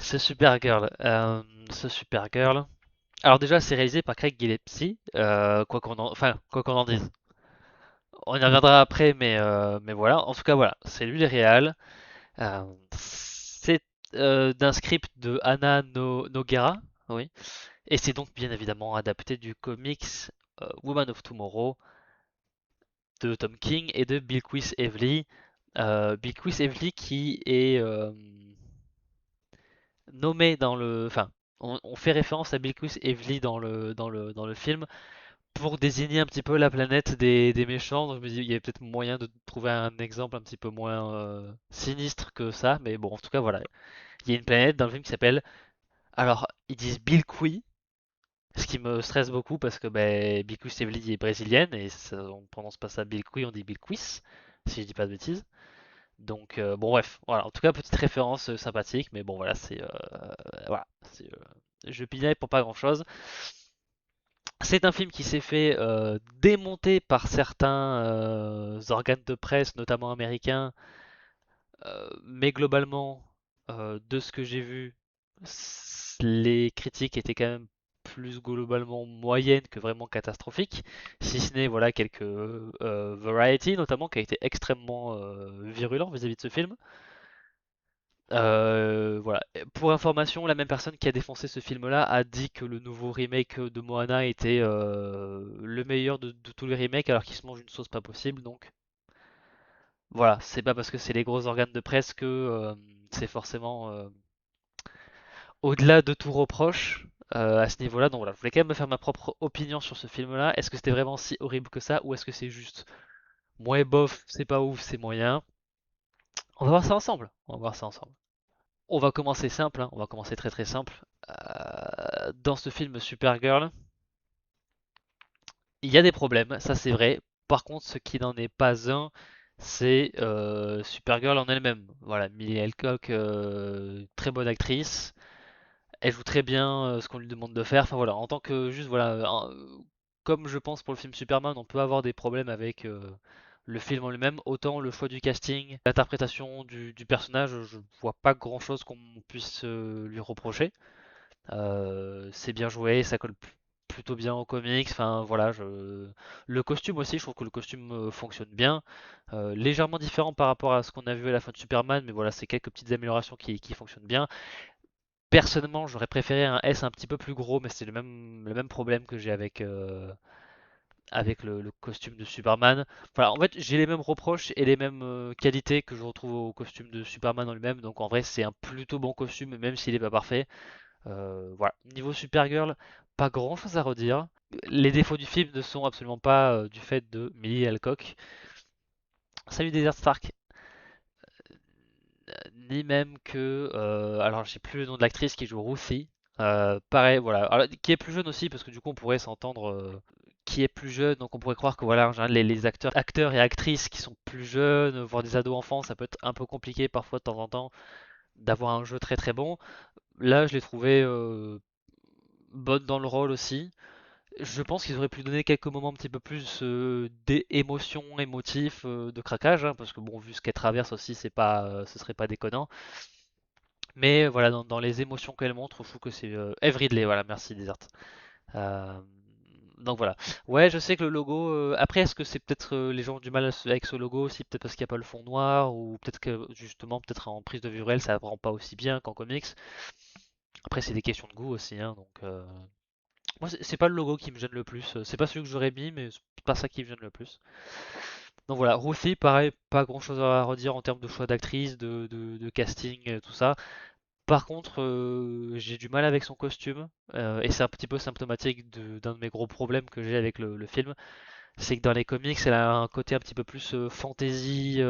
ce Supergirl. Ce Supergirl. Alors déjà, c'est réalisé par Craig Gillespie, quoi qu'on en dise. On y reviendra après, mais voilà. En tout cas, voilà, c'est lui le réal. C'est d'un script de Noguera, oui. Et c'est donc bien évidemment adapté du comics Woman of Tomorrow de Tom King et de Bilquis Evely. Bilquis Evely qui est nommé dans le... Enfin, on fait référence à Bilquis Evely dans le film pour désigner un petit peu la planète des méchants. Donc je me dis, il y a peut-être moyen de trouver un exemple un petit peu moins sinistre que ça. Mais bon, en tout cas, voilà. Il y a une planète dans le film qui s'appelle... Alors, ils disent Bilqui, ce qui me stresse beaucoup parce que ben, Bilquis Evely est brésilienne et on prononce pas ça Bilqui, on dit Bilquis, si je dis pas de bêtises. Donc bon bref, voilà. En tout cas petite référence sympathique, mais bon voilà voilà, je pinaille pour pas grand chose. C'est un film qui s'est fait démonter par certains organes de presse, notamment américains, mais globalement, de ce que j'ai vu, les critiques étaient quand même plus globalement moyennes que vraiment catastrophiques, si ce n'est voilà quelques Variety notamment qui a été extrêmement virulent vis-à-vis de ce film. Voilà. Pour information, la même personne qui a défoncé ce film-là a dit que le nouveau remake de Moana était le meilleur de tous les remakes, alors qu'il se mange une sauce pas possible. Donc voilà, c'est pas parce que c'est les gros organes de presse que c'est forcément au-delà de tout reproche à ce niveau-là. Donc voilà, je voulais quand même me faire ma propre opinion sur ce film-là. Est-ce que c'était vraiment si horrible que ça, ou est-ce que c'est juste moins bof, c'est pas ouf, c'est moyen? On va voir ça ensemble. On va voir ça ensemble. On va commencer simple, hein, on va commencer très très simple. Dans ce film Supergirl, il y a des problèmes, ça c'est vrai. Par contre, ce qui n'en est pas un, c'est Supergirl en elle-même. Voilà, Millie Alcock, très bonne actrice. Elle joue très bien ce qu'on lui demande de faire. Enfin voilà, en tant que juste voilà, comme je pense pour le film Superman, on peut avoir des problèmes avec le film en lui-même. Autant le choix du casting, l'interprétation du personnage, je vois pas grand-chose qu'on puisse lui reprocher. C'est bien joué, ça colle plutôt bien aux comics. Enfin voilà, le costume aussi, je trouve que le costume fonctionne bien. Légèrement différent par rapport à ce qu'on a vu à la fin de Superman, mais voilà, c'est quelques petites améliorations qui fonctionnent bien. Personnellement, j'aurais préféré un S un petit peu plus gros, mais c'est le même problème que j'ai avec le costume de Superman. Voilà, en fait, j'ai les mêmes reproches et les mêmes qualités que je retrouve au costume de Superman en lui-même. Donc en vrai, c'est un plutôt bon costume, même s'il n'est pas parfait. Voilà. Niveau Supergirl, pas grand chose à redire. Les défauts du film ne sont absolument pas du fait de Millie Alcock. Salut Desert Stark, ni même que. Alors, j'ai plus le nom de l'actrice qui joue Ruthie. Pareil, voilà. Alors, qui est plus jeune aussi, parce que du coup, on pourrait s'entendre. Qui est plus jeune, donc on pourrait croire que voilà, en général, les acteurs et actrices qui sont plus jeunes, voire des ados enfants, ça peut être un peu compliqué parfois de temps en temps d'avoir un jeu très très bon. Là, je l'ai trouvé bonne dans le rôle aussi. Je pense qu'ils auraient pu donner quelques moments un petit peu plus d'émotion, émotifs, de craquage, hein, parce que bon, vu ce qu'elle traverse aussi, c'est pas, ce serait pas déconnant. Mais voilà, dans les émotions qu'elle montre, je trouve que c'est Eve Ridley, voilà, merci Desert. Euh, donc voilà. Ouais, je sais que le logo. Après, est-ce que c'est peut-être les gens ont du mal avec ce logo aussi, peut-être parce qu'il n'y a pas le fond noir, ou peut-être que justement, peut-être en prise de vue réelle, ça ne rend pas aussi bien qu'en comics. Après, c'est des questions de goût aussi, hein, donc. Moi, c'est pas le logo qui me gêne le plus. C'est pas celui que j'aurais mis, mais c'est pas ça qui me gêne le plus. Donc voilà, Ruthie, pareil, pas grand chose à redire en termes de choix d'actrice, de casting, tout ça. Par contre, j'ai du mal avec son costume, et c'est un petit peu symptomatique d'un de mes gros problèmes que j'ai avec le film. C'est que dans les comics, elle a un côté un petit peu plus fantasy,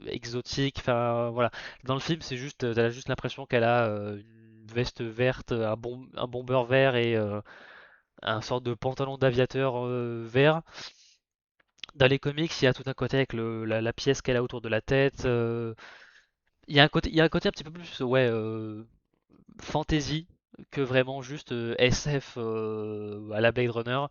exotique. Enfin voilà, dans le film, c'est juste, t'as juste l'impression qu'elle a une veste verte, un bomber vert et un sorte de pantalon d'aviateur vert. Dans les comics, il y a tout un côté avec la pièce qu'elle a autour de la tête. Il y a un côté un petit peu plus, ouais, fantasy que vraiment juste SF à la Blade Runner.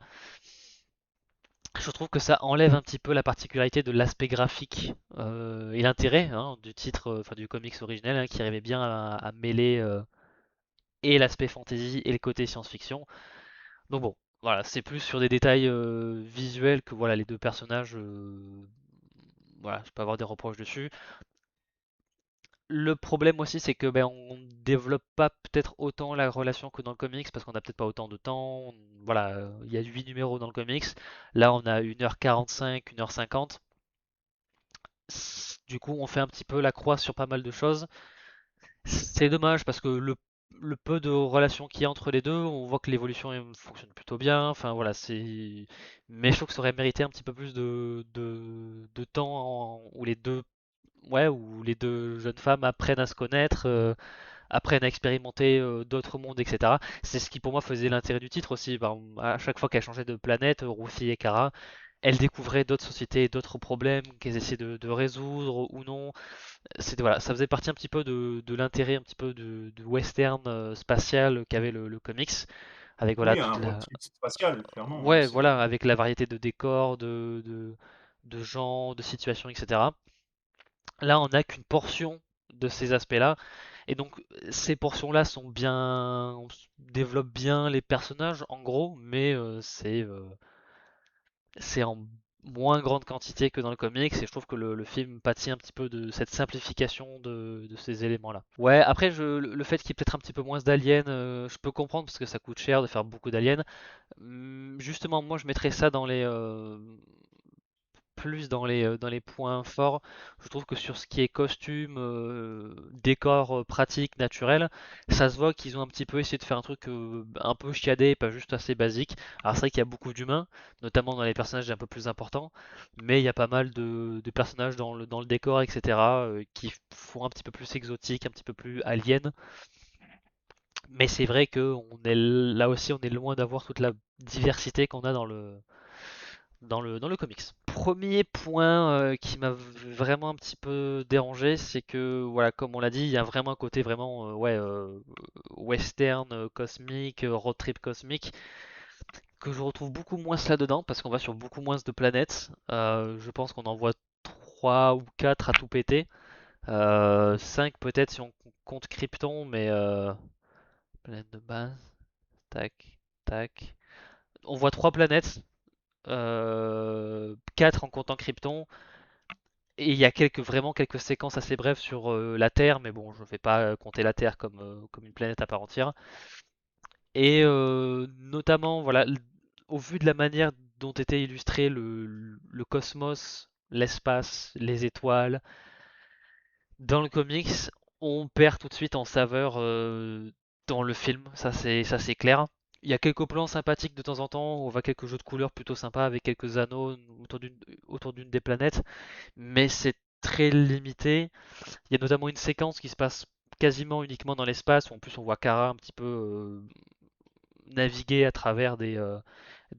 Je trouve que ça enlève un petit peu la particularité de l'aspect graphique et l'intérêt du titre, enfin du comics originel, qui arrivait bien à mêler et l'aspect fantasy et le côté science-fiction. Donc bon, voilà, c'est plus sur des détails visuels que voilà les deux personnages. Voilà, je peux avoir des reproches dessus. Le problème aussi, c'est que ben, on développe pas peut-être autant la relation que dans le comics parce qu'on a peut-être pas autant de temps. Voilà, il y a 8 numéros dans le comics. Là, on a 1h45, 1h50. Du coup, on fait un petit peu la croix sur pas mal de choses. C'est dommage parce que le peu de relations qu'il y a entre les deux, on voit que l'évolution fonctionne plutôt bien. Enfin voilà, c'est. Mais je trouve que ça aurait mérité un petit peu plus de temps où les deux, ouais, où les deux jeunes femmes apprennent à se connaître, apprennent à expérimenter d'autres mondes, etc. C'est ce qui pour moi faisait l'intérêt du titre aussi. À chaque fois qu'elles changeaient de planète, Ruthie et Kara, elles découvraient d'autres sociétés, d'autres problèmes qu'elles essayaient de résoudre ou non. C'était voilà, ça faisait partie un petit peu de l'intérêt un petit peu du western spatial qu'avait le comics, avec voilà Oui, toute un road la, trip spatial, clairement, ouais c'est voilà, avec la variété de décors, de gens, de situations, etc. Là, on n'a qu'une portion de ces aspects-là, et donc ces portions-là sont bien, on développe bien les personnages en gros, mais c'est en moins grande quantité que dans le comics et je trouve que le film pâtit un petit peu de cette simplification de ces éléments-là. Ouais, après le fait qu'il y ait peut-être un petit peu moins d'aliens, je peux comprendre parce que ça coûte cher de faire beaucoup d'aliens. Justement, moi je mettrais ça dans les plus dans les points forts. Je trouve que sur ce qui est costume, décor pratique, naturel, ça se voit qu'ils ont un petit peu essayé de faire un truc un peu chiadé, pas juste assez basique. Alors c'est vrai qu'il y a beaucoup d'humains, notamment dans les personnages un peu plus importants, mais il y a pas mal de personnages dans le décor, etc., qui font un petit peu plus exotique, un petit peu plus alien. Mais c'est vrai que là aussi, on est loin d'avoir toute la diversité qu'on a dans le comics. Premier point qui m'a vraiment un petit peu dérangé, c'est que voilà, comme on l'a dit, il y a vraiment un côté vraiment ouais western cosmique, road trip cosmique que je retrouve beaucoup moins là-dedans parce qu'on va sur beaucoup moins de planètes. Je pense qu'on en voit 3 ou 4 à tout péter. 5 peut-être si on compte Krypton, mais planète de base, tac, tac. On voit 3 planètes, 4 en comptant Krypton. Et il y a vraiment quelques séquences assez brèves sur la Terre, mais bon, je ne vais pas compter la Terre comme une planète à part entière. Et notamment, voilà, au vu de la manière dont était illustré le cosmos, l'espace, les étoiles, dans le comics, on perd tout de suite en saveur dans le film, ça c'est clair. Il y a quelques plans sympathiques de temps en temps, on voit quelques jeux de couleurs plutôt sympas avec quelques anneaux autour d'une des planètes, mais c'est très limité. Il y a notamment une séquence qui se passe quasiment uniquement dans l'espace, où en plus on voit Kara un petit peu naviguer à travers des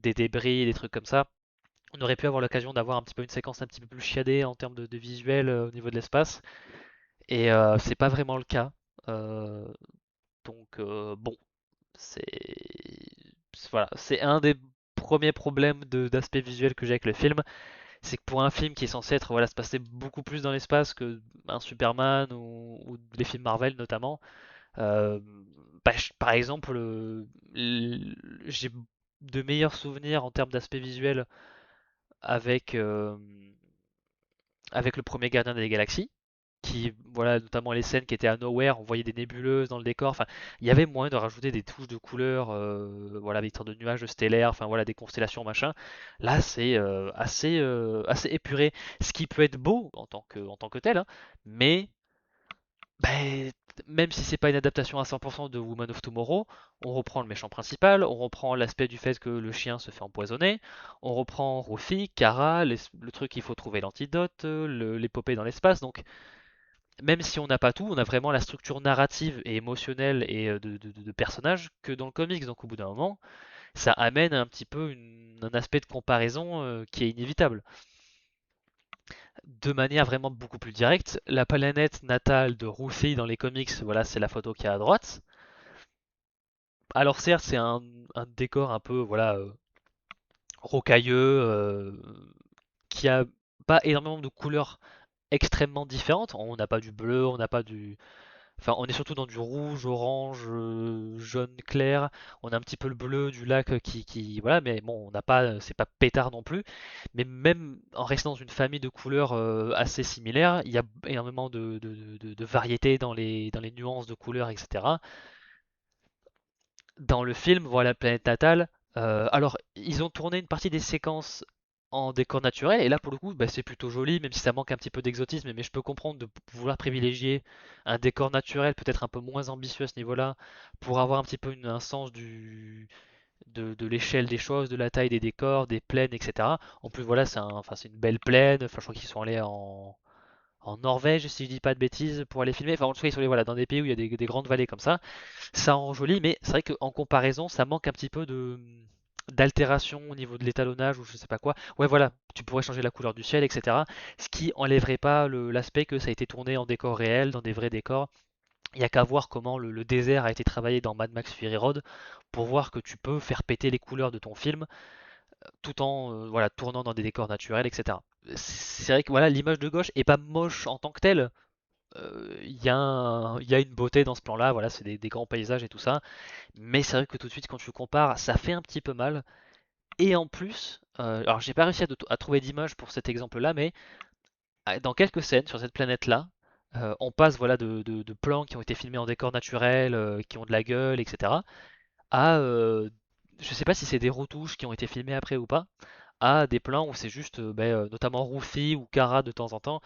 débris, des trucs comme ça. On aurait pu avoir l'occasion d'avoir un petit peu une séquence un petit peu plus chiadée en termes de visuel au niveau de l'espace, et c'est pas vraiment le cas. Euh, bon, c'est voilà, c'est un des premiers problèmes d'aspect visuel que j'ai avec le film, c'est que pour un film qui est censé être voilà se passer beaucoup plus dans l'espace que un Superman ou les films Marvel notamment, euh, par exemple, j'ai de meilleurs souvenirs en termes d'aspect visuel avec avec le premier Gardien des Galaxies. Qui, voilà, notamment les scènes qui étaient à Nowhere, on voyait des nébuleuses dans le décor. Enfin, il y avait moyen de rajouter des touches de couleurs, voilà, avec de nuages stellaires, enfin voilà, des constellations, machin. Là, c'est assez épuré, ce qui peut être beau en tant que tel, hein, mais ben, même si c'est pas une adaptation à 100% de Woman of Tomorrow, on reprend le méchant principal, on reprend l'aspect du fait que le chien se fait empoisonner, on reprend Ruffy, Kara, le truc qu'il faut trouver l'antidote, l'épopée dans l'espace. Donc, même si on n'a pas tout, on a vraiment la structure narrative et émotionnelle et de personnages que dans le comics. Donc, au bout d'un moment, ça amène un petit peu un aspect de comparaison qui est inévitable. De manière vraiment beaucoup plus directe, la planète natale de Ruffy dans les comics, voilà, c'est la photo qui est à droite. Alors certes, c'est un décor un peu, voilà, rocailleux, qui a pas énormément de couleurs extrêmement différentes. On n'a pas du bleu, on n'a pas du... Enfin, on est surtout dans du rouge, orange, jaune clair. On a un petit peu le bleu du lac voilà, mais bon, on n'a pas, c'est pas pétard non plus. Mais même en restant dans une famille de couleurs assez similaires, il y a énormément de variétés dans les nuances de couleurs, etc. Dans le film, voilà, Planète Natale, alors ils ont tourné une partie des séquences en décor naturel, et là pour le coup, bah, c'est plutôt joli, même si ça manque un petit peu d'exotisme, mais je peux comprendre de vouloir privilégier un décor naturel, peut-être un peu moins ambitieux à ce niveau-là, pour avoir un petit peu un sens de l'échelle des choses, de la taille des décors, des plaines, etc. En plus, voilà, enfin, c'est une belle plaine, enfin, je crois qu'ils sont allés en Norvège, si je dis pas de bêtises, pour aller filmer. Enfin, en tout cas, ils sont allés voilà, dans des pays où il y a des grandes vallées comme ça rend joli, mais c'est vrai qu'en comparaison, ça manque un petit peu de d'altération au niveau de l'étalonnage ou je sais pas quoi. Ouais, voilà, tu pourrais changer la couleur du ciel, etc. Ce qui enlèverait pas l'aspect que ça a été tourné en décor réel, dans des vrais décors. Il y a qu'à voir comment le désert a été travaillé dans Mad Max Fury Road pour voir que tu peux faire péter les couleurs de ton film tout en voilà, tournant dans des décors naturels, etc. C'est vrai que voilà, l'image de gauche est pas moche en tant que telle. Il y a une beauté dans ce plan-là, voilà, c'est des grands paysages et tout ça. Mais c'est vrai que tout de suite, quand tu compares, ça fait un petit peu mal. Et en plus, alors j'ai pas réussi à trouver d'image pour cet exemple-là, mais dans quelques scènes sur cette planète-là, on passe voilà de plans qui ont été filmés en décor naturel, qui ont de la gueule, etc. à, je sais pas si c'est des retouches qui ont été filmées après ou pas, à des plans où c'est juste, notamment Ruffy ou Kara de temps en temps,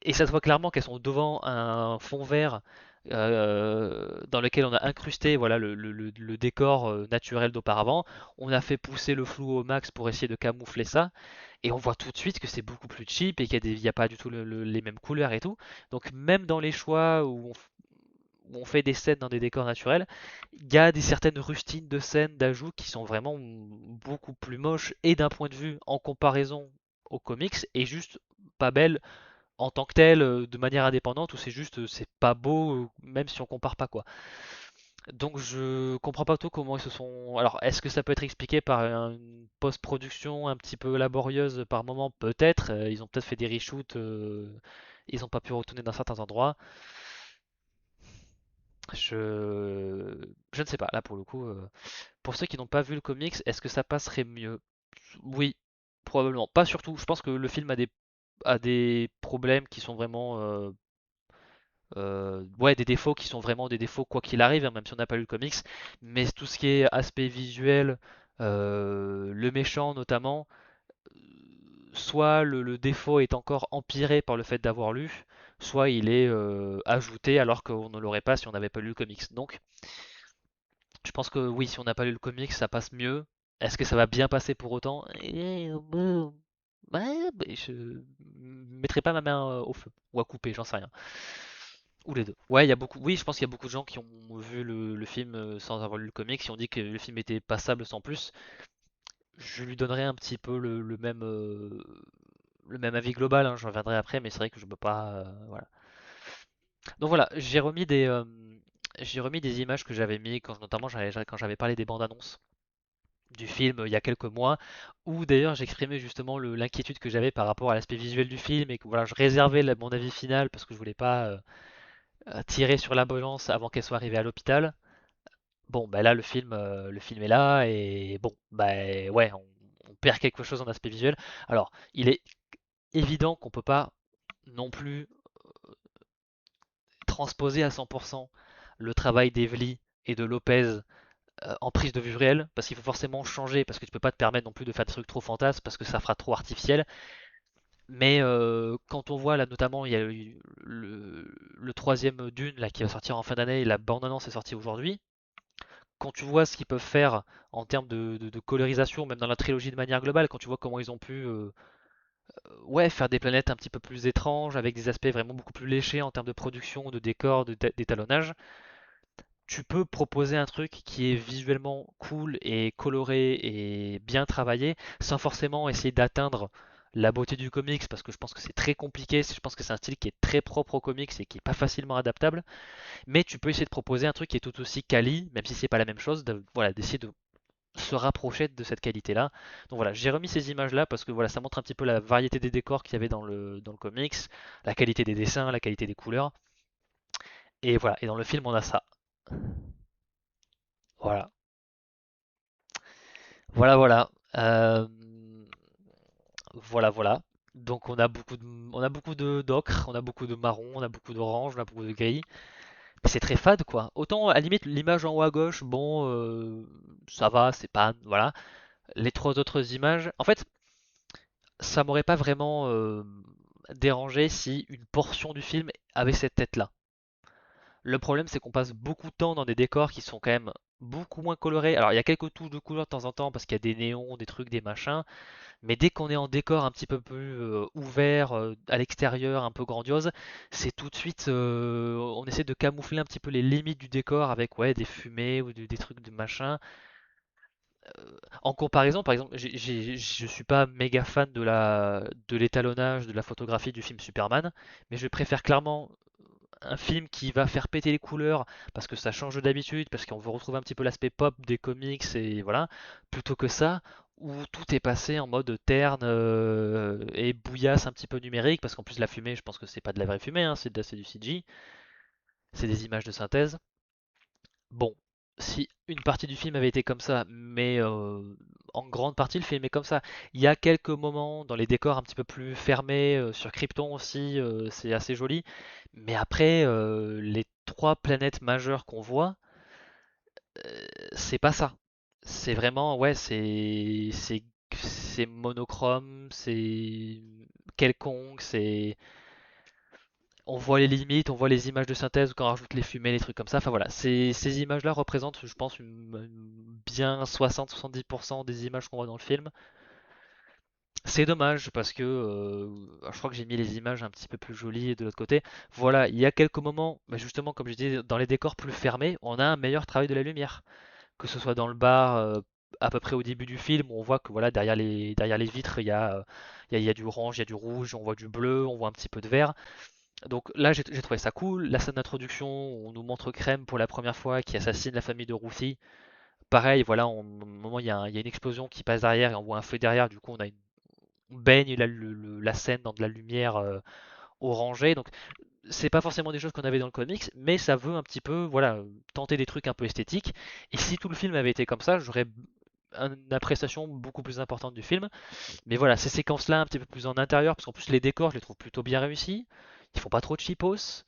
et ça se voit clairement qu'elles sont devant un fond vert dans lequel on a incrusté voilà, le décor naturel d'auparavant. On a fait pousser le flou au max pour essayer de camoufler ça. Et on voit tout de suite que c'est beaucoup plus cheap et qu'il n'y a pas du tout les mêmes couleurs et tout. Donc même dans les choix où on fait des scènes dans des décors naturels, il y a des certaines rustines de scènes d'ajout qui sont vraiment beaucoup plus moches et d'un point de vue en comparaison aux comics et juste pas belles en tant que tel, de manière indépendante, ou c'est juste, c'est pas beau, même si on compare pas quoi. Donc je comprends pas tout comment ils se sont. Alors est-ce que ça peut être expliqué par une post-production un petit peu laborieuse par moment? Peut-être. Ils ont peut-être fait des reshoots, ils ont pas pu retourner dans certains endroits. Je ne sais pas. Là pour le coup, pour ceux qui n'ont pas vu le comics, est-ce que ça passerait mieux? Oui, probablement. Pas surtout. Je pense que le film a des problèmes qui sont vraiment ouais, des défauts qui sont vraiment des défauts quoi qu'il arrive, hein, même si on n'a pas lu le comics. Mais tout ce qui est aspect visuel, le méchant notamment, soit le défaut est encore empiré par le fait d'avoir lu, soit il est ajouté alors qu'on ne l'aurait pas si on n'avait pas lu le comics. Donc, je pense que oui, si on n'a pas lu le comics, ça passe mieux. Est-ce que ça va bien passer pour autant? Ouais, je mettrai pas ma main au feu ou à couper, j'en sais rien. Ou les deux. Ouais, il y a beaucoup. Oui, je pense qu'il y a beaucoup de gens qui ont vu le film sans avoir lu le comics, qui ont dit que le film était passable sans plus. Je lui donnerais un petit peu le même avis global, hein, j'en reviendrai après, mais c'est vrai que je peux pas. Voilà. Donc voilà, j'ai remis des images que j'avais mis quand notamment quand j'avais parlé des bandes annonces du film il y a quelques mois, où d'ailleurs j'exprimais justement l'inquiétude que j'avais par rapport à l'aspect visuel du film et que voilà, je réservais mon avis final parce que je voulais pas tirer sur la balance avant qu'elle soit arrivée à l'hôpital. Bon, bah là, le film est là et bon, bah ouais, on perd quelque chose en aspect visuel. Alors, il est évident qu'on peut pas non plus transposer à 100% le travail d'Evely et de Lopez en prise de vue réelle, parce qu'il faut forcément changer, parce que tu peux pas te permettre non plus de faire des trucs trop fantasmes, parce que ça fera trop artificiel. Mais quand on voit là, notamment, il y a eu le troisième Dune là qui va sortir en fin d'année, et la bande-annonce est sortie aujourd'hui. Quand tu vois ce qu'ils peuvent faire en termes de colorisation, même dans la trilogie de manière globale, quand tu vois comment ils ont pu ouais, faire des planètes un petit peu plus étranges, avec des aspects vraiment beaucoup plus léchés en termes de production, de décor, d'étalonnage, tu peux proposer un truc qui est visuellement cool et coloré et bien travaillé, sans forcément essayer d'atteindre la beauté du comics, parce que je pense que c'est très compliqué, je pense que c'est un style qui est très propre au comics et qui est pas facilement adaptable. Mais tu peux essayer de proposer un truc qui est tout aussi quali, même si c'est pas la même chose, voilà, d'essayer de se rapprochait de cette qualité-là. Donc voilà, j'ai remis ces images-là parce que voilà, ça montre un petit peu la variété des décors qu'il y avait dans le comics, la qualité des dessins, la qualité des couleurs. Et voilà, et dans le film, on a ça. Voilà, voilà. Voilà. Donc on a beaucoup de d'ocre, on a beaucoup de marron, on a beaucoup d'orange, on a beaucoup de gris. C'est très fade quoi. Autant à la limite l'image en haut à gauche, bon, ça va, c'est pas, voilà. Les trois autres images, en fait, ça m'aurait pas vraiment dérangé si une portion du film avait cette tête-là. Le problème, c'est qu'on passe beaucoup de temps dans des décors qui sont quand même beaucoup moins colorés. Alors, il y a quelques touches de couleur de temps en temps parce qu'il y a des néons, des trucs, des machins. Mais dès qu'on est en décor un petit peu plus ouvert, à l'extérieur, un peu grandiose, c'est tout de suite, on essaie de camoufler un petit peu les limites du décor avec ouais, des fumées ou des trucs de machin. En comparaison, par exemple, je suis pas méga fan de l'étalonnage, de la photographie du film Superman, mais je préfère clairement un film qui va faire péter les couleurs parce que ça change d'habitude, parce qu'on veut retrouver un petit peu l'aspect pop des comics et voilà, plutôt que ça où tout est passé en mode terne et bouillasse un petit peu numérique, parce qu'en plus la fumée, je pense que c'est pas de la vraie fumée, hein, c'est du CG, c'est des images de synthèse. Bon, si une partie du film avait été comme ça, mais en grande partie le film est comme ça. Il y a quelques moments dans les décors un petit peu plus fermés, sur Krypton aussi, c'est assez joli. Mais après, les trois planètes majeures qu'on voit, c'est pas ça. C'est vraiment, ouais, c'est monochrome, c'est quelconque, c'est on voit les limites, on voit les images de synthèse quand on rajoute les fumées, les trucs comme ça. Enfin voilà, ces images-là représentent, je pense, bien 60-70% des images qu'on voit dans le film. C'est dommage parce que je crois que j'ai mis les images un petit peu plus jolies de l'autre côté. Voilà, il y a quelques moments, mais justement, comme je disais, dans les décors plus fermés, on a un meilleur travail de la lumière. Que ce soit dans le bar, à peu près au début du film, où on voit que voilà, derrière les vitres, il y a du orange, il y a du rouge, on voit du bleu, on voit un petit peu de vert. Donc là, j'ai trouvé ça cool. La scène d'introduction, on nous montre Crème pour la première fois qui assassine la famille de Ruthie. Pareil, voilà, au moment il y a une explosion qui passe derrière et on voit un feu derrière. Du coup, on baigne la scène dans de la lumière orangée. Donc, c'est pas forcément des choses qu'on avait dans le comics, mais ça veut un petit peu, voilà, tenter des trucs un peu esthétiques. Et si tout le film avait été comme ça, j'aurais une appréciation beaucoup plus importante du film. Mais voilà, ces séquences-là, un petit peu plus en intérieur, parce qu'en plus les décors, je les trouve plutôt bien réussis. Ils font pas trop de cheapos.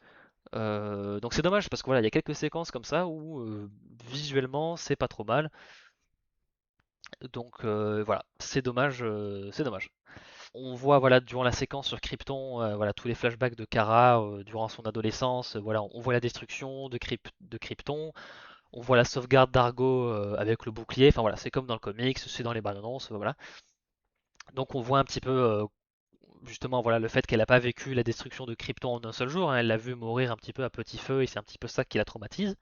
Donc c'est dommage parce que voilà, il y a quelques séquences comme ça où visuellement c'est pas trop mal. Donc voilà, c'est dommage. On voit voilà durant la séquence sur Krypton, voilà tous les flashbacks de Kara durant son adolescence. Voilà, on voit la destruction de Krypton, on voit la sauvegarde d'Argo avec le bouclier. Enfin voilà, c'est comme dans le comics, c'est dans les bandes annonces, voilà. Donc on voit un petit peu justement voilà le fait qu'elle n'a pas vécu la destruction de Krypton en un seul jour, hein. Elle l'a vu mourir un petit peu à petit feu et c'est un petit peu ça qui la traumatise.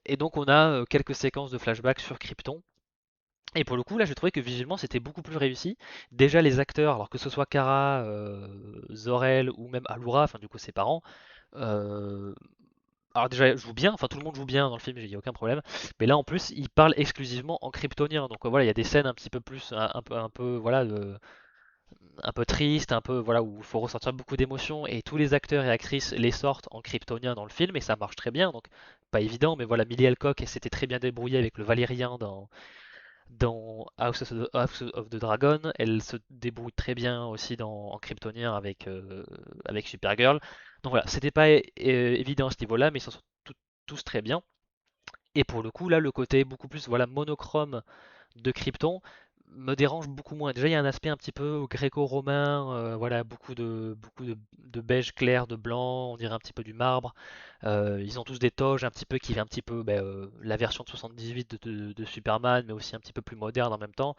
Et donc on a quelques séquences de flashback sur Krypton. Et pour le coup, là, j'ai trouvé que visuellement, c'était beaucoup plus réussi. Déjà, les acteurs, alors que ce soit Kara, Zor-El ou même Allura, enfin du coup ses parents, euh, alors déjà jouent bien, enfin tout le monde joue bien dans le film, il n'y a aucun problème. Mais là, en plus, ils parlent exclusivement en kryptonien. Donc voilà, il y a des scènes un petit peu plus, voilà, un peu triste, un peu voilà où il faut ressortir beaucoup d'émotions et tous les acteurs et actrices les sortent en kryptonien dans le film et ça marche très bien. Donc pas évident, mais voilà, Millie Alcock s'était très bien débrouillée avec le Valérien dans House of the Dragon. Elle se débrouille très bien aussi en kryptonien avec Supergirl. Donc voilà, c'était pas évident à ce niveau-là, mais ils s'en sont tous très bien. Et pour le coup, là, le côté beaucoup plus voilà monochrome de Krypton me dérange beaucoup moins. Déjà, il y a un aspect un petit peu gréco-romain, voilà, de beige clair, de blanc, on dirait un petit peu du marbre. Ils ont tous des toges un petit peu qui fait un petit peu la version de 78 de Superman, mais aussi un petit peu plus moderne en même temps.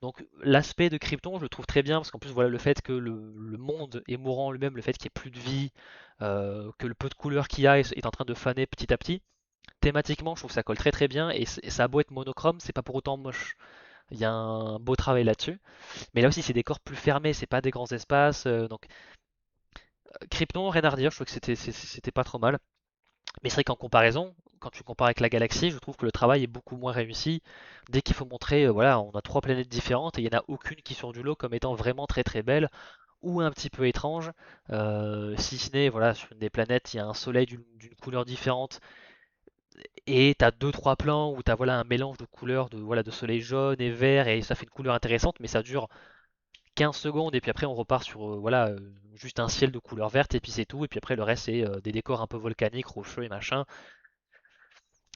Donc l'aspect de Krypton, je le trouve très bien, parce qu'en plus, voilà, le fait que le monde est mourant lui-même, le fait qu'il n'y ait plus de vie, que le peu de couleur qu'il y a est en train de faner petit à petit, thématiquement, je trouve que ça colle très très bien, et ça a beau être monochrome, c'est pas pour autant moche. Il y a un beau travail là-dessus. Mais là aussi, c'est des corps plus fermés, c'est pas des grands espaces. Donc, Krypton, rien à redire, je trouve que c'était pas trop mal. Mais c'est vrai qu'en comparaison, quand tu compares avec la galaxie, je trouve que le travail est beaucoup moins réussi. Dès qu'il faut montrer, voilà, on a trois planètes différentes et il n'y en a aucune qui sort du lot comme étant vraiment très très belle ou un petit peu étrange. Si ce n'est, voilà, sur une des planètes, il y a un soleil d'une couleur différente et t'as deux trois plans où t'as voilà un mélange de couleurs, de voilà de soleil jaune et vert et ça fait une couleur intéressante, mais ça dure 15 secondes et puis après on repart sur voilà juste un ciel de couleur verte et puis c'est tout et puis après le reste c'est des décors un peu volcaniques, rocheux et machin.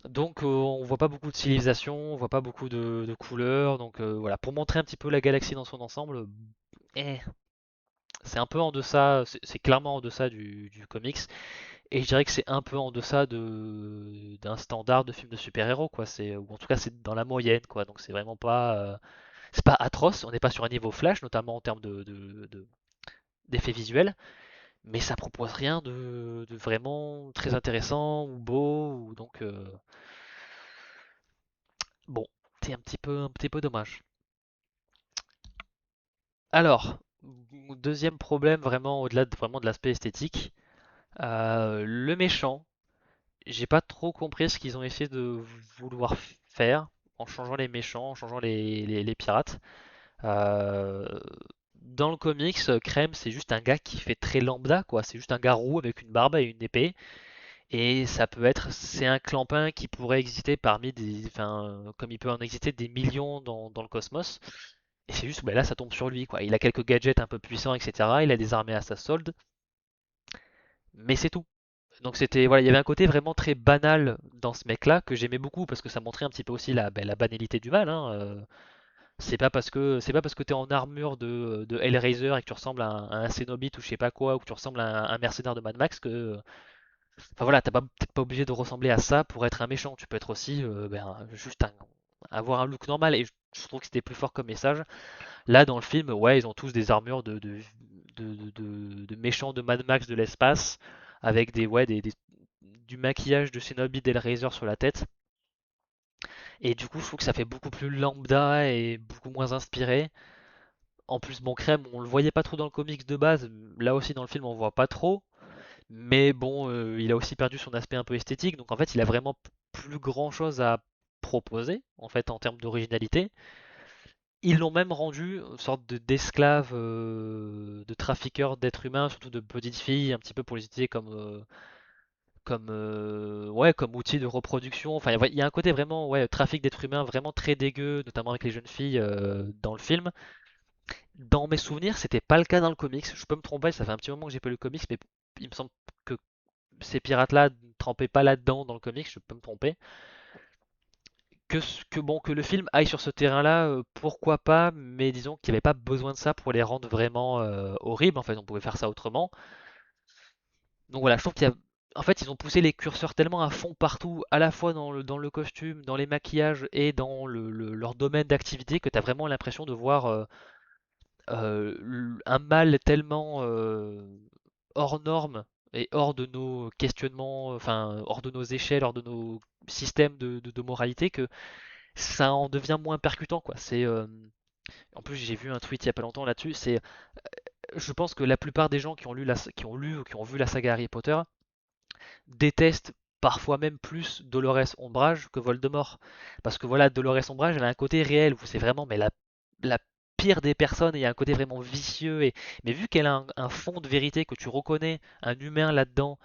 Donc on voit pas beaucoup de civilisation, on voit pas beaucoup de couleurs, donc voilà pour montrer un petit peu la galaxie dans son ensemble, eh, c'est un peu en deçà, c'est clairement en deçà du comics et je dirais que c'est un peu en deçà d'un standard de film de super-héros quoi. C'est ou en tout cas c'est dans la moyenne quoi. Donc c'est vraiment pas c'est pas atroce. On n'est pas sur un niveau Flash notamment en termes d'effets visuels. Mais ça propose rien de vraiment très intéressant ou beau, ou donc bon, c'est un petit peu dommage. Alors, deuxième problème vraiment au-delà vraiment de l'aspect esthétique, le méchant. J'ai pas trop compris ce qu'ils ont essayé de vouloir faire en changeant les méchants, en changeant les pirates. Euh, Dans le comics, Crème c'est juste un gars qui fait très lambda quoi. C'est juste un gars roux avec une barbe et une épée. Et ça peut être, c'est un clampin qui pourrait exister parmi des, enfin, comme il peut en exister des millions dans le cosmos. Et c'est juste, ben là, ça tombe sur lui, quoi. Il a quelques gadgets un peu puissants, etc. Il a des armées à sa solde, mais c'est tout. Donc c'était, voilà, il y avait un côté vraiment très banal dans ce mec-là que j'aimais beaucoup parce que ça montrait un petit peu aussi la banalité du mal. Hein. C'est pas parce que t'es en armure de Hellraiser et que tu ressembles à un Cenobite ou je sais pas quoi ou que tu ressembles à un mercenaire de Mad Max que enfin voilà, t'as pas peut-être pas obligé de ressembler à ça pour être un méchant. Tu peux être aussi juste avoir un look normal. Et je trouve que c'était plus fort comme message. Là, dans le film, ouais, ils ont tous des armures de méchants de Mad Max de l'espace, avec du maquillage de Shinobi Razer sur la tête. Et du coup, je trouve que ça fait beaucoup plus lambda et beaucoup moins inspiré. En plus, bon, Crème, on le voyait pas trop dans le comics de base. Là aussi, dans le film, on voit pas trop. Mais bon, il a aussi perdu son aspect un peu esthétique, donc en fait, il a vraiment plus grand chose à proposer, en fait, en termes d'originalité. Ils l'ont même rendu une sorte d'esclave, de trafiqueur d'êtres humains, surtout de petites filles, un petit peu pour les utiliser ouais, comme outil de reproduction. Enfin, il y a un côté vraiment, ouais, trafic d'êtres humains vraiment très dégueu, notamment avec les jeunes filles dans le film. Dans mes souvenirs, c'était pas le cas dans le comics. Je peux me tromper, ça fait un petit moment que j'ai pas lu le comics, mais il me semble que ces pirates-là ne trempaient pas là-dedans dans le comics, je peux me tromper. Bon, que le film aille sur ce terrain-là, pourquoi pas, mais disons qu'il n'y avait pas besoin de ça pour les rendre vraiment horribles. En fait, on pouvait faire ça autrement. Donc voilà, je trouve qu'il y a. En fait, ils ont poussé les curseurs tellement à fond partout, à la fois dans le costume, dans les maquillages et dans leur domaine d'activité, que tu as vraiment l'impression de voir un mal tellement hors norme et hors de nos questionnements, enfin hors de nos échelles, hors de nos systèmes de moralité, que ça en devient moins percutant quoi. En plus j'ai vu un tweet il y a pas longtemps là-dessus. Je pense que la plupart des gens qui ont lu ou qui ont vu la saga Harry Potter détestent parfois même plus Dolores Ombrage que Voldemort, parce que voilà Dolores Ombrage elle a un côté réel où c'est vraiment mais la pire des personnes et il y a un côté vraiment vicieux mais vu qu'elle a un fond de vérité que tu reconnais un humain là-dedans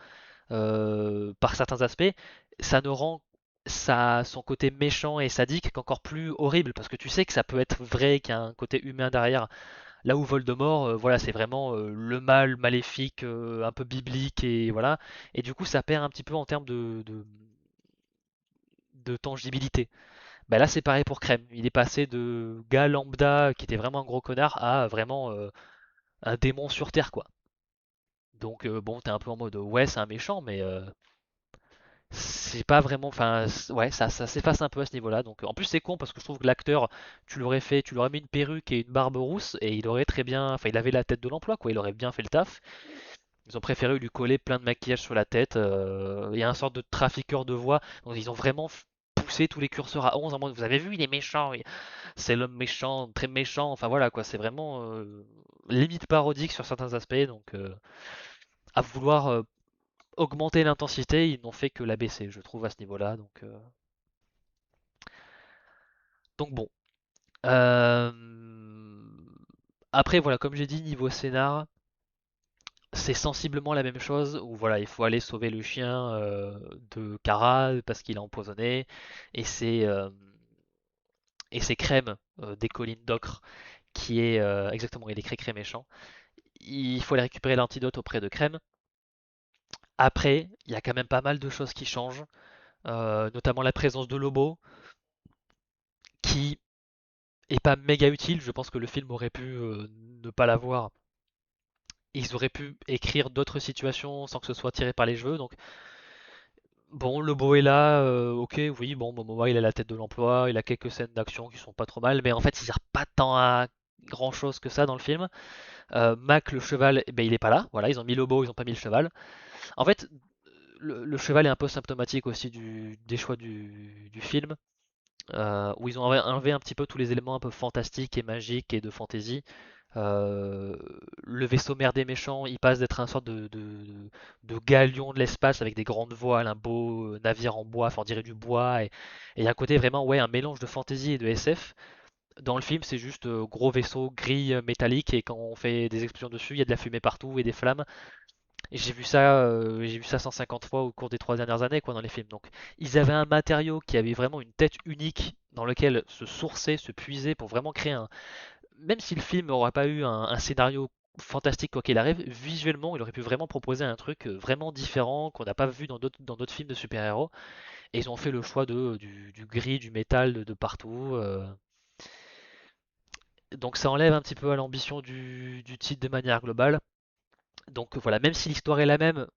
par certains aspects, ça ne rend son côté méchant et sadique qu'encore plus horrible parce que tu sais que ça peut être vrai, qu'il y a un côté humain derrière. Là où Voldemort, voilà, c'est vraiment le mal maléfique, un peu biblique et voilà. Et du coup, ça perd un petit peu en termes de tangibilité. Bah là, c'est pareil pour Crème. Il est passé de gars lambda qui était vraiment un gros connard à vraiment un démon sur Terre, quoi. Donc bon, t'es un peu en mode ouais, c'est un méchant, mais c'est pas vraiment, enfin, ouais, ça s'efface un peu à ce niveau-là. Donc, en plus, c'est con parce que je trouve que l'acteur, tu l'aurais mis une perruque et une barbe rousse et il aurait très bien, enfin, il avait la tête de l'emploi, quoi. Il aurait bien fait le taf. Ils ont préféré lui coller plein de maquillage sur la tête. Il y a un sorte de trafiqueur de voix. Donc, ils ont vraiment poussé tous les curseurs à 11 en mode, vous avez vu, il est méchant, c'est l'homme méchant, très méchant. Enfin, voilà, quoi. C'est vraiment limite parodique sur certains aspects. Donc, à vouloir augmenter l'intensité, ils n'ont fait que la baisser, je trouve, à ce niveau-là. Donc bon. Euh, Après, voilà, comme j'ai dit, niveau scénar, c'est sensiblement la même chose, où voilà, il faut aller sauver le chien de Kara parce qu'il est empoisonné, et c'est Crème des collines d'Ocre qui est exactement, il est cré méchant. Il faut aller récupérer l'antidote auprès de Crème. Après, il y a quand même pas mal de choses qui changent, notamment la présence de Lobo, qui est pas méga utile. Je pense que le film aurait pu ne pas l'avoir. Ils auraient pu écrire d'autres situations sans que ce soit tiré par les cheveux. Donc, bon, Lobo est là, ok, oui, bon, Momoa, il a la tête de l'emploi, il a quelques scènes d'action qui sont pas trop mal, mais en fait, il sert pas tant à grand chose que ça dans le film. Mac, le cheval, eh ben, il est pas là. Voilà, ils ont mis Lobo, ils ont pas mis le cheval. En fait, le cheval est un peu symptomatique aussi des choix du film, où ils ont enlevé un petit peu tous les éléments un peu fantastiques et magiques et de fantasy. Euh, le vaisseau mère des méchants, il passe d'être un sorte de galion de l'espace avec des grandes voiles, un beau navire en bois, enfin on dirait du bois, et il y a un côté vraiment, ouais, un mélange de fantasy et de SF. Dans le film, c'est juste gros vaisseau gris métallique, et quand on fait des explosions dessus, il y a de la fumée partout et des flammes. Et j'ai vu ça 150 fois au cours des 3 dernières années, quoi, dans les films. Donc, ils avaient un matériau qui avait vraiment une tête unique dans lequel se sourcer, se puiser pour vraiment créer un. Même si le film n'aurait pas eu un scénario fantastique quoi qu'il arrive, visuellement, il aurait pu vraiment proposer un truc vraiment différent qu'on n'a pas vu dans d'autres films de super-héros. Et ils ont fait le choix du gris, du métal de partout. Donc ça enlève un petit peu à l'ambition du titre de manière globale. Donc voilà, même si l'histoire est la même,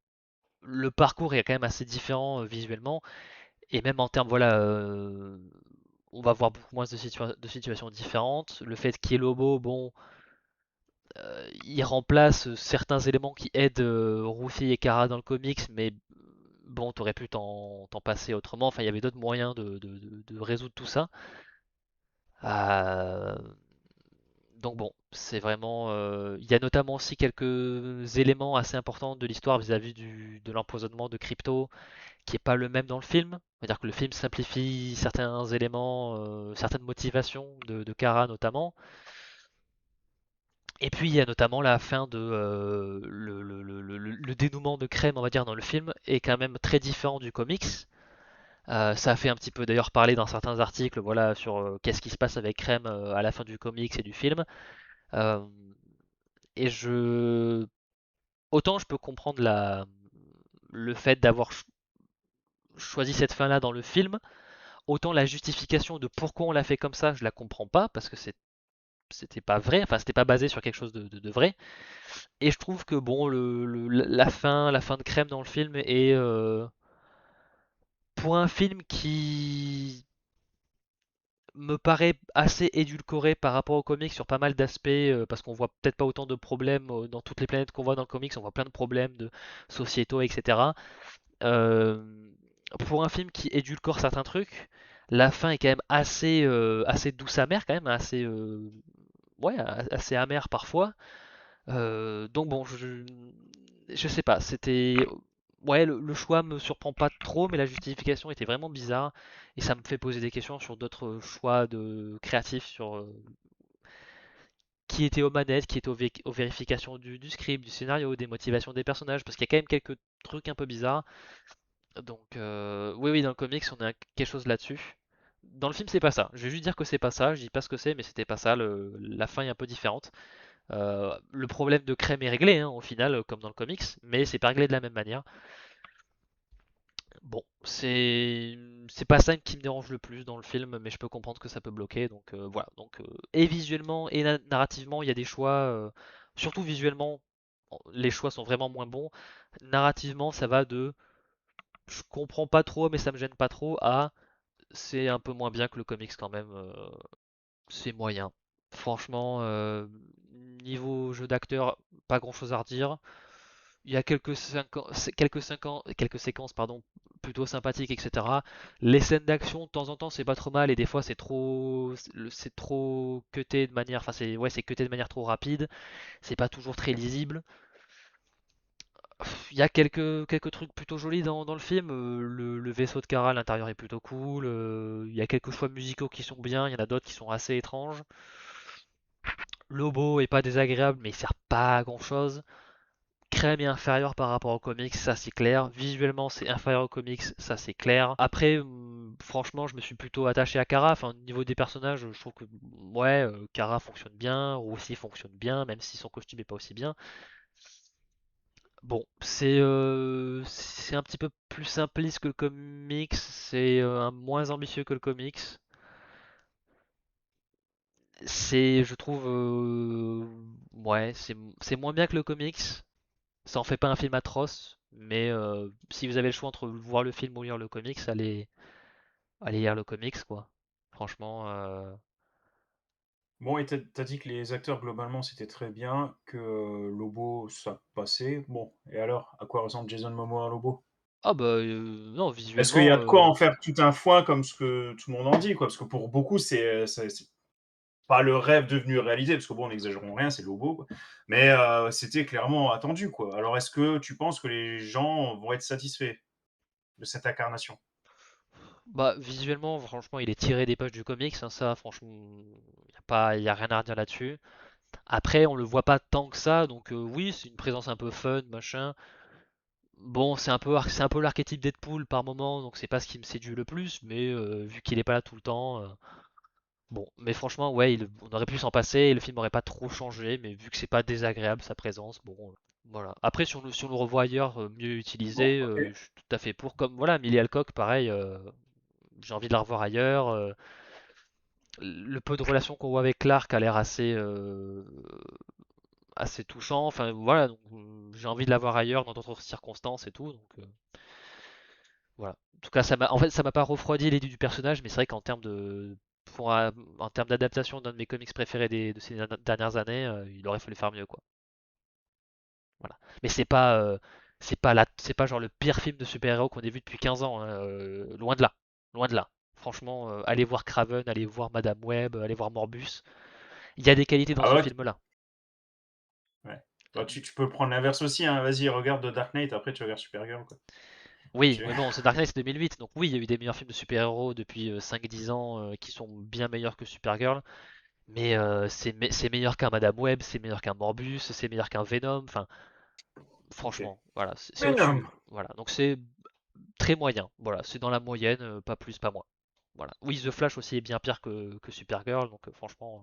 le parcours est quand même assez différent visuellement, et même en termes, voilà, on va voir beaucoup moins de situations différentes. Le fait qu'il y ait Lobo, bon, il remplace certains éléments qui aident Ruffy et Kara dans le comics, mais bon, t'aurais pu t'en passer autrement. Enfin, il y avait d'autres moyens de résoudre tout ça. Euh, donc bon, c'est vraiment. Il y a notamment aussi quelques éléments assez importants de l'histoire vis-à-vis de l'empoisonnement de Crypto, qui est pas le même dans le film. C'est-à-dire que le film simplifie certains éléments, certaines motivations de Kara notamment. Et puis il y a notamment la fin de le dénouement de Crème, on va dire, dans le film est quand même très différent du comics. Ça a fait un petit peu d'ailleurs parler dans certains articles, voilà, sur qu'est-ce qui se passe avec Crème à la fin du comics et du film. Euh, et autant je peux comprendre le fait d'avoir choisi cette fin-là dans le film, autant la justification de pourquoi on l'a fait comme ça, je la comprends pas parce que c'était pas vrai, enfin c'était pas basé sur quelque chose de vrai. Et je trouve que bon, la fin de Crème dans le film est pour un film qui me paraît assez édulcoré par rapport au comics sur pas mal d'aspects, parce qu'on voit peut-être pas autant de problèmes dans toutes les planètes qu'on voit dans le comics, on voit plein de problèmes de sociétaux, etc. Euh, pour un film qui édulcore certains trucs, la fin est quand même assez douce amère, quand même, assez, ouais, assez amère parfois. Donc bon, je sais pas, c'était. Ouais, le choix me surprend pas trop, mais la justification était vraiment bizarre, et ça me fait poser des questions sur d'autres choix de créatifs, sur qui était aux manettes, qui était aux vérifications du script, du scénario, des motivations des personnages, parce qu'il y a quand même quelques trucs un peu bizarres. Donc oui, oui, dans le comics, on a quelque chose là-dessus. Dans le film, c'est pas ça. Je vais juste dire que c'est pas ça. Je dis pas ce que c'est, mais c'était pas ça. La fin est un peu différente. Le problème de Crème est réglé, hein, au final, comme dans le comics, mais c'est pas réglé de la même manière. Bon, c'est pas ça qui me dérange le plus dans le film, mais je peux comprendre que ça peut bloquer. Donc voilà. Donc et visuellement et narrativement, il y a des choix, surtout visuellement, les choix sont vraiment moins bons. Narrativement, ça va de je comprends pas trop, mais ça me gêne pas trop à c'est un peu moins bien que le comics quand même. C'est moyen. Franchement, niveau jeu d'acteur, pas grand chose à redire. Il y a quelques séquences pardon, plutôt sympathiques, etc. Les scènes d'action, de temps en temps, c'est pas trop mal, et des fois, c'est trop cuté de manière, enfin, c'est cuté de manière trop rapide. C'est pas toujours très lisible. Il y a quelques trucs plutôt jolis dans le film. Le vaisseau de Kara à l'intérieur est plutôt cool. Il y a quelques choix musicaux qui sont bien, il y en a d'autres qui sont assez étranges. Lobo est pas désagréable, mais il sert pas à grand chose. Crème est inférieur par rapport aux comics, ça c'est clair. Visuellement, c'est inférieur aux comics, ça c'est clair. Après, franchement, je me suis plutôt attaché à Kara. Enfin, au niveau des personnages, je trouve que ouais, Kara fonctionne bien, Roussi fonctionne bien, même si son costume est pas aussi bien. Bon, c'est un petit peu plus simpliste que le comics, c'est moins ambitieux que le comics. Je trouve, ouais, c'est moins bien que le comics. Ça en fait pas un film atroce, mais si vous avez le choix entre voir le film ou lire le comics, allez lire le comics, quoi. Franchement, Bon, et t'as dit que les acteurs, globalement, c'était très bien, que Lobo, ça passait. Bon, et alors, à quoi ressemble Jason Momoa à Lobo? ah bah non, Est-ce qu'il y visuellement, a de quoi en faire tout un foin comme ce que tout le monde en dit, quoi? Parce que pour beaucoup, c'est pas le rêve devenu réalité, parce que bon, n'exagérons rien, c'est Lobo, quoi. Mais c'était clairement attendu, quoi. Alors, est-ce que tu penses que les gens vont être satisfaits de cette incarnation? bah visuellement, franchement, il est tiré des pages du comics, hein, ça, franchement, y a rien à redire là-dessus. Après, on le voit pas tant que ça, donc oui, c'est une présence un peu fun, machin. Bon, c'est un peu l'archétype Deadpool par moment, donc c'est pas ce qui me séduit le plus, mais vu qu'il est pas là tout le temps, bon. Mais franchement, ouais, on aurait pu s'en passer et le film aurait pas trop changé, mais vu que c'est pas désagréable sa présence, bon, voilà. Après, si on le revoit ailleurs, mieux Bon, utilisé, ok. je suis tout à fait pour. Comme voilà, Millie Alcock, pareil, j'ai envie de la revoir ailleurs. Le peu de relation qu'on voit avec Clark a l'air assez touchant. Enfin voilà, donc j'ai envie de la voir ailleurs dans d'autres circonstances et tout. Donc voilà. En tout cas, en fait, ça m'a pas refroidi l'idée du personnage, mais c'est vrai qu'en termes en termes d'adaptation d'un de mes comics préférés de ces dernières années, il aurait fallu faire mieux, quoi. Voilà. Mais c'est pas genre le pire film de super-héros qu'on ait vu depuis 15 ans, hein, loin de là, loin de là. Franchement, allez voir Craven, allez voir Madame Web, allez voir Morbus. Il y a des qualités dans Ah ce ouais? film-là. Ouais. Bah, tu peux prendre l'inverse aussi, hein. Vas-y, regarde The Dark Knight, après tu regardes Supergirl, quoi. Oui, Tu- mais bon, The Dark Knight c'est 2008, donc oui, il y a eu des meilleurs films de super-héros depuis 5-10 ans qui sont bien meilleurs que Supergirl. Mais c'est meilleur qu'un Madame Web, c'est meilleur qu'un Morbus, c'est meilleur qu'un Venom. Enfin, Ok. franchement, voilà, c'est Venom. au-dessus. Voilà, donc c'est très moyen. Voilà, c'est dans la moyenne, pas plus, pas moins. Voilà. Oui, The Flash aussi est bien pire que Supergirl, donc franchement.